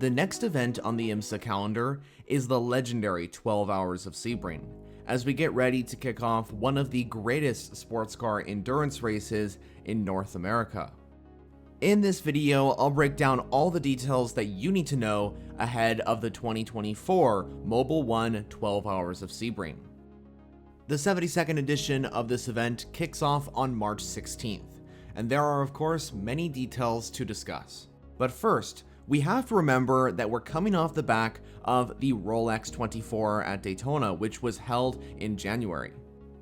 The next event on the IMSA calendar is the legendary 12 Hours of Sebring, as we get ready to kick off one of the greatest sports car endurance races in North America. In this video, I'll break down all the details that you need to know ahead of the 2024 Mobil 1 12 Hours of Sebring. The 72nd edition of this event kicks off on March 16th, and there are of course many details to discuss. But first, we have to remember that we're coming off the back of the Rolex 24 at Daytona, which was held in January.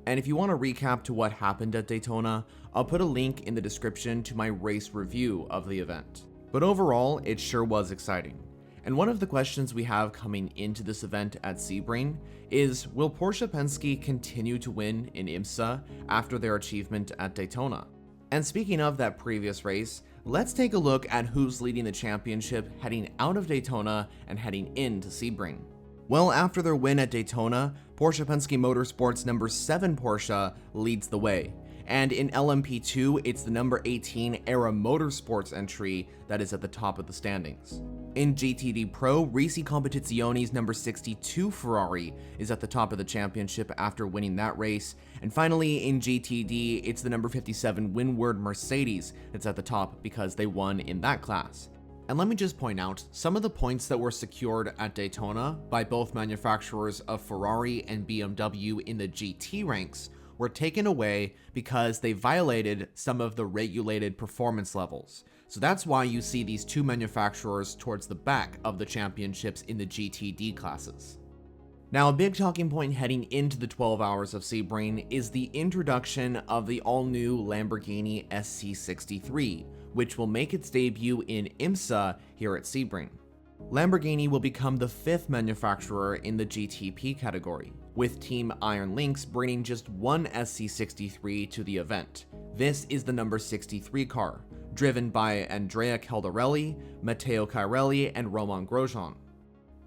And if you want to recap to what happened at Daytona, I'll put a link in the description to my race review of the event. But overall, it sure was exciting. And one of the questions we have coming into this event at Sebring is, will Porsche Penske continue to win in IMSA after their achievement at Daytona? And speaking of that previous race, let's take a look at who's leading the championship heading out of Daytona and heading into Sebring. Well, after their win at Daytona, Porsche Penske Motorsport's number 7 Porsche leads the way. And in LMP2, it's the number 18 Era Motorsports entry that is at the top of the standings. In GTD Pro, Risi Competizione's number 62 Ferrari is at the top of the championship after winning that race. And finally, in GTD, it's the number 57 Windward Mercedes that's at the top because they won in that class. And let me just point out, some of the points that were secured at Daytona by both manufacturers of Ferrari and BMW in the GT ranks were taken away because they violated some of the regulated performance levels. So that's why you see these two manufacturers towards the back of the championships in the GTD classes. Now, a big talking point heading into the 12 Hours of Sebring is the introduction of the all-new Lamborghini SC63, which will make its debut in IMSA here at Sebring. Lamborghini will become the 5th manufacturer in the GTP category, with Team Iron Lynx bringing just one SC63 to the event. This is the number 63 car, driven by Andrea Caldarelli, Matteo Cairelli, and Romain Grosjean.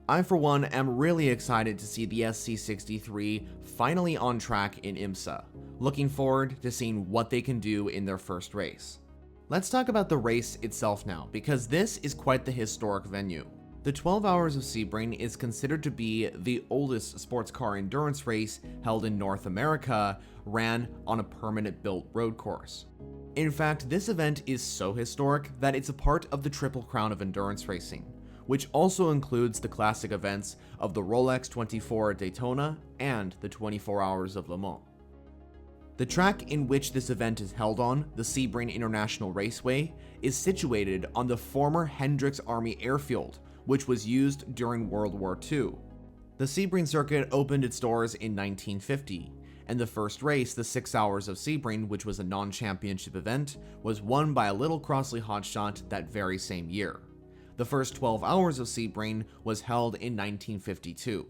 I, for one, am really excited to see the SC63 finally on track in IMSA, looking forward to seeing what they can do in their first race. Let's talk about the race itself now, because this is quite the historic venue. The 12 Hours of Sebring is considered to be the oldest sports car endurance race held in North America, ran on a permanent built road course. In fact, this event is so historic that it's a part of the Triple Crown of endurance racing, which also includes the classic events of the Rolex 24 at Daytona and the 24 Hours of Le Mans. The track in which this event is held on, the Sebring International Raceway, is situated on the former Hendricks Army Airfield, which was used during World War II. The Sebring circuit opened its doors in 1950, and the first race, the 6 Hours of Sebring, which was a non-championship event, was won by a little Crossley hotshot that very same year. The first 12 Hours of Sebring was held in 1952.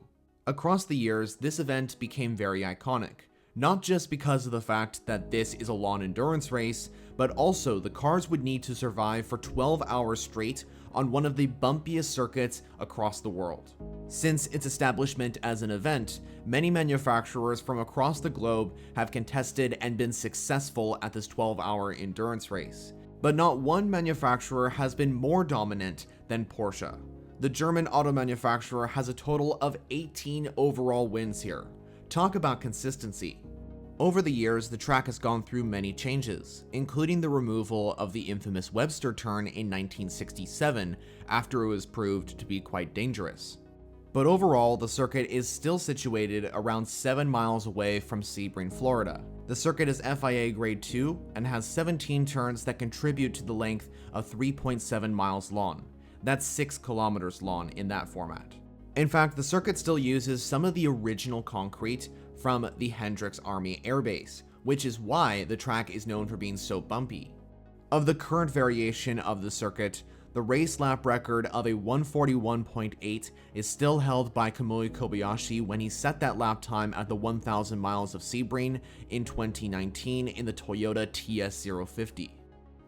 Across the years, this event became very iconic, not just because of the fact that this is a lawn endurance race, but also the cars would need to survive for 12 hours straight on one of the bumpiest circuits across the world. Since its establishment as an event, many manufacturers from across the globe have contested and been successful at this 12-hour endurance race. But not one manufacturer has been more dominant than Porsche. The German auto manufacturer has a total of 18 overall wins here. Talk about consistency. Over the years, the track has gone through many changes, including the removal of the infamous Webster turn in 1967 after it was proved to be quite dangerous. But overall, the circuit is still situated around 7 miles away from Sebring, Florida. The circuit is FIA Grade 2 and has 17 turns that contribute to the length of 3.7 miles long. That's 6 kilometers long in that format. In fact, the circuit still uses some of the original concrete from the Hendricks Army Air Base, which is why the track is known for being so bumpy. Of the current variation of the circuit, the race lap record of a 141.8 is still held by Kamui Kobayashi when he set that lap time at the 1,000 miles of Sebring in 2019 in the Toyota TS050.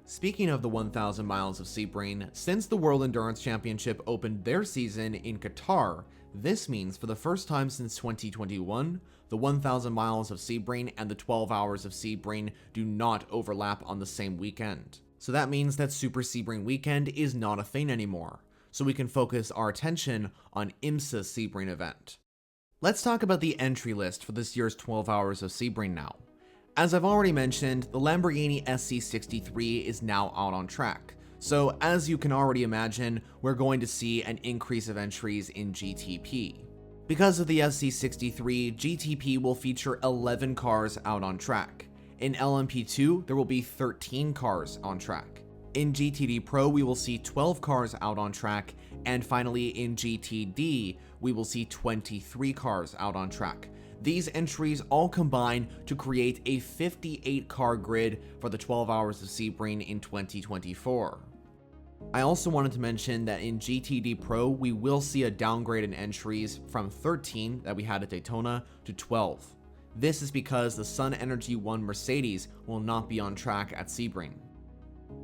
Speaking of the 1,000 miles of Sebring, since the World Endurance Championship opened their season in Qatar, this means for the first time since 2021, the 1,000 miles of Sebring and the 12 Hours of Sebring do not overlap on the same weekend. So that means that Super Sebring Weekend is not a thing anymore. so we can focus our attention on IMSA's Sebring event. Let's talk about the entry list for this year's 12 Hours of Sebring now. As I've already mentioned, the Lamborghini SC63 is now out on track, so as you can already imagine, we're going to see an increase of entries in GTP. Because of the SC63, GTP will feature 11 cars out on track. In LMP2, there will be 13 cars on track. In GTD Pro, we will see 12 cars out on track, and finally in GTD, we will see 23 cars out on track. These entries all combine to create a 58 car grid for the 12 Hours of Sebring in 2024. I also wanted to mention that in GTD Pro, we will see a downgrade in entries from 13 that we had at Daytona to 12. This is because the Sun Energy 1 Mercedes will not be on track at Sebring.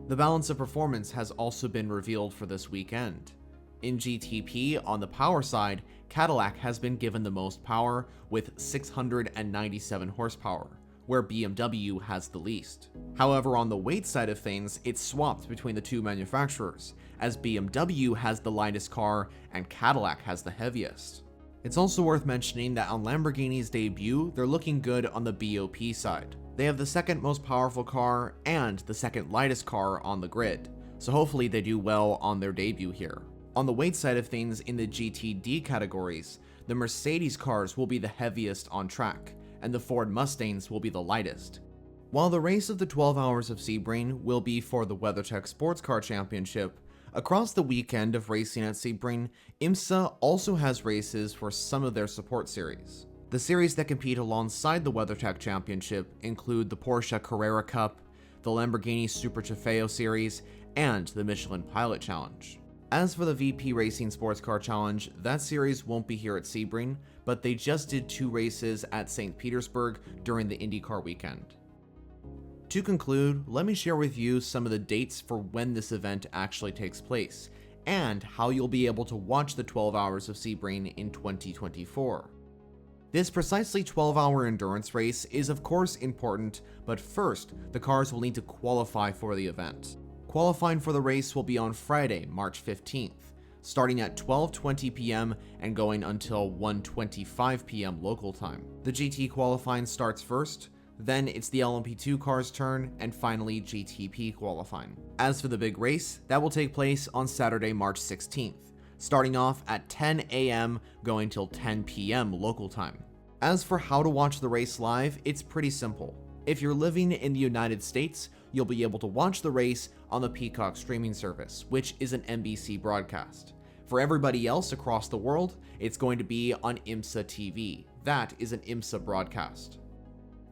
The balance of performance has also been revealed for this weekend. In GTP, on the power side, Cadillac has been given the most power with 697 horsepower, where BMW has the least. However, on the weight side of things, it's swapped between the two manufacturers, as BMW has the lightest car and Cadillac has the heaviest. It's also worth mentioning that on Lamborghini's debut, they're looking good on the BOP side. They have the second most powerful car and the second lightest car on the grid, so hopefully they do well on their debut here. On the weight side of things, in the GTD categories, the Mercedes cars will be the heaviest on track, and the Ford Mustangs will be the lightest. While the race of the 12 Hours of Sebring will be for the WeatherTech Sports Car Championship, across the weekend of racing at Sebring, IMSA also has races for some of their support series. The series that compete alongside the WeatherTech Championship include the Porsche Carrera Cup, the Lamborghini Super Trofeo Series, and the Michelin Pilot Challenge. As for the VP Racing Sports Car Challenge, that series won't be here at Sebring, but they just did 2 races at St. Petersburg during the IndyCar weekend. To conclude, let me share with you some of the dates for when this event actually takes place, and how you'll be able to watch the 12 Hours of Sebring in 2024. This precisely 12-hour endurance race is of course important, but first, the cars will need to qualify for the event. Qualifying for the race will be on Friday, March 15th, starting at 12:20 p.m. and going until 1:25 p.m. local time. The GT qualifying starts first, then it's the LMP2 car's turn, and finally GTP qualifying. As for the big race, that will take place on Saturday, March 16th, starting off at 10 a.m. going till 10 p.m. local time. As for how to watch the race live, it's pretty simple. If you're living in the United States, you'll be able to watch the race on the Peacock streaming service, which is an NBC broadcast. For everybody else across the world, it's going to be on IMSA TV. That is an IMSA broadcast.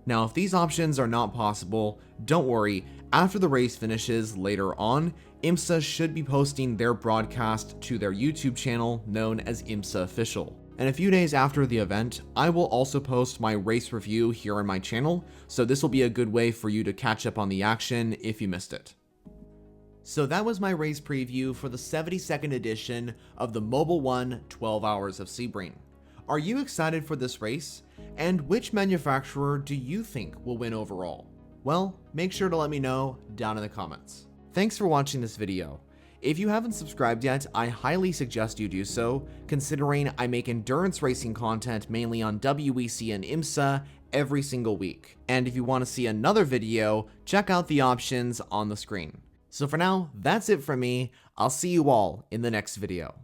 Now, if these options are not possible, don't worry, after the race finishes later on, IMSA should be posting their broadcast to their YouTube channel known as IMSA Official. And a few days after the event, I will also post my race review here on my channel, so this will be a good way for you to catch up on the action if you missed it. So that was my race preview for the 72nd edition of the Mobil 1 12 Hours of Sebring. Are you excited for this race? And which manufacturer do you think will win overall? Well, make sure to let me know down in the comments. Thanks for watching this video. If you haven't subscribed yet, I highly suggest you do so, considering I make endurance racing content mainly on WEC and IMSA every single week. And if you want to see another video, check out the options on the screen. So for now, that's it from me. I'll see you all in the next video.